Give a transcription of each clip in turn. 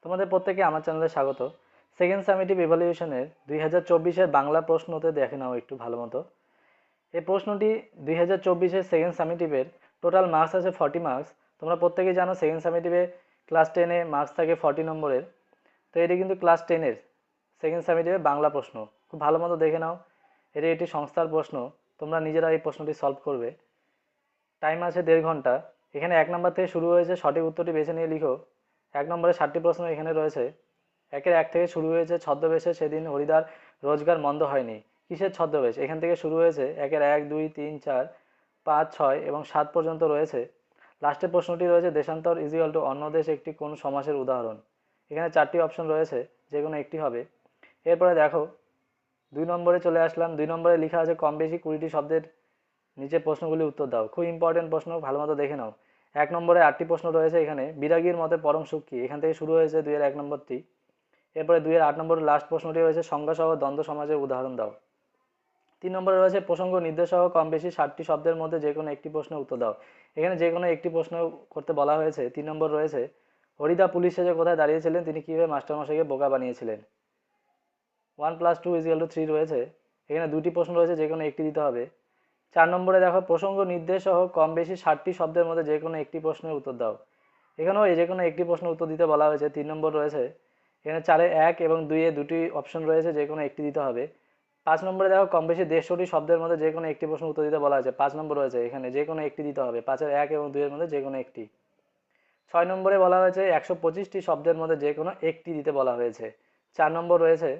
তোমাদের প্রত্যেকে আমার চ্যানেলে স্বাগত। সেকেন্ড সামেটিভ ইভ্যালুয়েশনের 2024-এর বাংলা প্রশ্নতে দেখে নাও একটু ভালো মতো। এই প্রশ্নটি 2024-এর সেকেন্ড সামেটিভের টোটাল মার্কস আছে 40 মার্কস। তোমরা প্রত্যেকেই জানো সেকেন্ড সামেটিভে ক্লাস 10-এ মার্কস থাকে 40 নম্বরের। তো এটি কিন্তু ক্লাস 10-এর সেকেন্ড সামেটিভে বাংলা প্রশ্ন। খুব ভালো মতো দেখে নাও, এটি একটি সংস্থার প্রশ্ন। তোমরা নিজেরা এই প্রশ্নটি সলভ করবে। টাইম আছে 1.5 ঘন্টা। এখানে 1 নম্বর থেকে শুরু হয়েছে, সঠিক উত্তরটি বেছে নিয়ে লিখো। 1 নম্বরে 7টি প্রশ্ন এখানে রয়েছে। 1-এর 1 থেকে শুরু হয়েছে, ছদ্মবেশে সেদিন হরিদার রোজগার মন্দ হয়নি। কিসের ছদ্মবেশ? এখান থেকে শুরু হয়েছে। 1-এর 1, 2, 3, 4, 5, 6 এবং 7 পর্যন্ত রয়েছে। লাস্টের প্রশ্নটি রয়েছে দেশান্তর ইজিক্যাল টু অন্য দেশ একটি কোন সমাসের উদাহরণ। এখানে 4টি অপশন রয়েছে, যে কোনো একটি হবে। এরপরে দেখো 2 নম্বরে চলে আসলাম। 2 নম্বরে লেখা আছে কম বেশি 20টি শব্দের নিচে প্রশ্নগুলি উত্তর দাও। খুব ইম্পর্টেন্ট প্রশ্ন, ভালো মতো দেখে নাও। 1 নম্বরে 8টি প্রশ্ন রয়েছে। এখানে বিরাগীর মতে পরম সুখ কি? এখান থেকে শুরু হয়েছে 2-এর 1 নম্বরটি। এরপরে 2-এর 8 নম্বরের লাস্ট প্রশ্নটি রয়েছে সংজ্ঞাসহ দ্বন্দ্ব সমাজের উদাহরণ দাও। 3 নম্বরে রয়েছে প্রসঙ্গ নির্দেশসহ কম বেশি 60টি শব্দের মধ্যে যে কোনো একটি প্রশ্নের উত্তর দাও। এখানে যে কোনো একটি প্রশ্ন করতে বলা হয়েছে। 3 নম্বর রয়েছে হরিদা পুলিশ সেজে কোথায় দাঁড়িয়েছিলেন, তিনি কীভাবে মাস্টারমশাইকে বোকা বানিয়েছিলেন। 1 + 2 = 3 রয়েছে। এখানে 2টি প্রশ্ন রয়েছে, যে কোনো একটি দিতে হবে। 4 নম্বরে দেখো প্রসঙ্গ নির্দেশ সহ কম বেশি 60টি শব্দের মধ্যে যে কোনো একটি প্রশ্নের উত্তর দাও। এখানেও যে কোনো একটি প্রশ্নের উত্তর দিতে বলা হয়েছে। 3 নম্বর রয়েছে। এখানে 4-এ 1 এবং 2-এ 2টি অপশন রয়েছে, যে কোনো একটি দিতে হবে। 5 নম্বরে দেখো কম বেশি 150টি শব্দের মধ্যে যে কোনো একটি প্রশ্নের উত্তর দিতে বলা হয়েছে। 5 নম্বর রয়েছে, এখানে যে কোনো একটি দিতে হবে। 5-এর 1 এবং 2-এর মধ্যে যে কোনো একটি। 6 নম্বরে বলা হয়েছে 125টি শব্দের মধ্যে যে কোনো একটি দিতে বলা হয়েছে। 4 নম্বর রয়েছে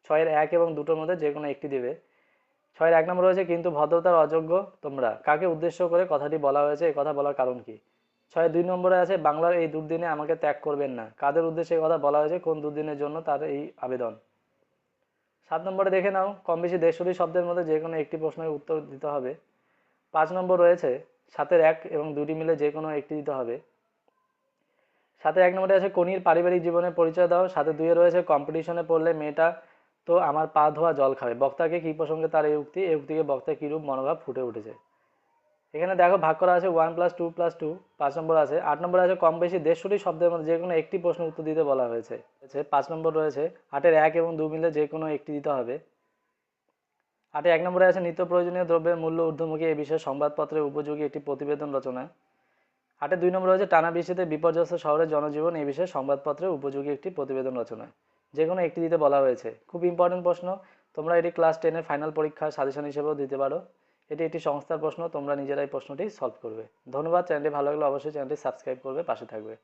6-এর 1 এবং 2টোর মধ্যে যে কোনো একটি দেবে। 6-এর 1 নম্বর রয়েছে কিন্তু ভদ্রতার অযোগ্য তোমরা, কাকে উদ্দেশ্য করে কথাটি বলা হয়েছে, এই কথা বলার কারণ কি? 6-এর 2 নম্বরে আছে বাংলার এই দুর্দিনে আমাকে ত্যাগ করবেন না, কাদের উদ্দেশ্যে এই কথা বলা হয়েছে, কোন দুর্দিনের জন্য তার এই আবেদন। 7 নম্বরে দেখে নাও কম বেশি 150টি শব্দের মধ্যে যে কোনো একটি প্রশ্নের উত্তর দিতে হবে। 5 নম্বর রয়েছে 7-এর 1 এবং 2টি মিলে যে কোনো একটি দিতে হবে। 7-এর 1 নম্বরে আছে কনির পারিবারিক জীবনের পরিচয় দাও। 7-এর 2-এ রয়েছে কম্পিটিশনে পড়লে মেয়েটা তো আমার পা ধোয়া জল খাবে। বক্তাকে কি প্রসঙ্গে তার এই উক্তি, এই উক্তিকে বক্তার কিরূপ মনোভাব ফুটে উঠেছে। এখানে দেখো ভাগ করা আছে 1 + 2 + 2। 5 নম্বর আছে। 8 নম্বরে আছে কম বেশি 150টি শব্দের মধ্যে যে কোনো একটি প্রশ্নের উত্তর দিতে বলা হয়েছে। 5 নম্বর রয়েছে 8-এর 1 এবং 2 মিলে যে কোনো একটি দিতে হবে। 8-এ 1 নম্বরে আছে নিত্য প্রয়োজনীয় দ্রব্যের মূল্য ঊর্ধ্বমুখী, এই বিষয়ে সংবাদপত্রের উপযোগী একটি প্রতিবেদন রচনা। 8-এ 2 নম্বর রয়েছে টানা বৃষ্টিতে বিপর্যস্ত শহরের জনজীবন, এই বিষয়ে সংবাদপত্রের উপযোগী একটি প্রতিবেদন রচনা। যে কোনো একটি দিতে বলা হয়েছে। খুব ইম্পর্টেন্ট প্রশ্ন, তোমরা এটি ক্লাস 10-এর ফাইনাল পরীক্ষার সাজেশন হিসেবেও দিতে পারো। এটি একটি সংস্থার প্রশ্ন, তোমরা নিজেরাই প্রশ্নটি সলভ করবে। ধন্যবাদ। চ্যানেলটি ভালো লাগলে অবশ্যই চ্যানেলটি সাবস্ক্রাইব করবে, পাশে থাকবে।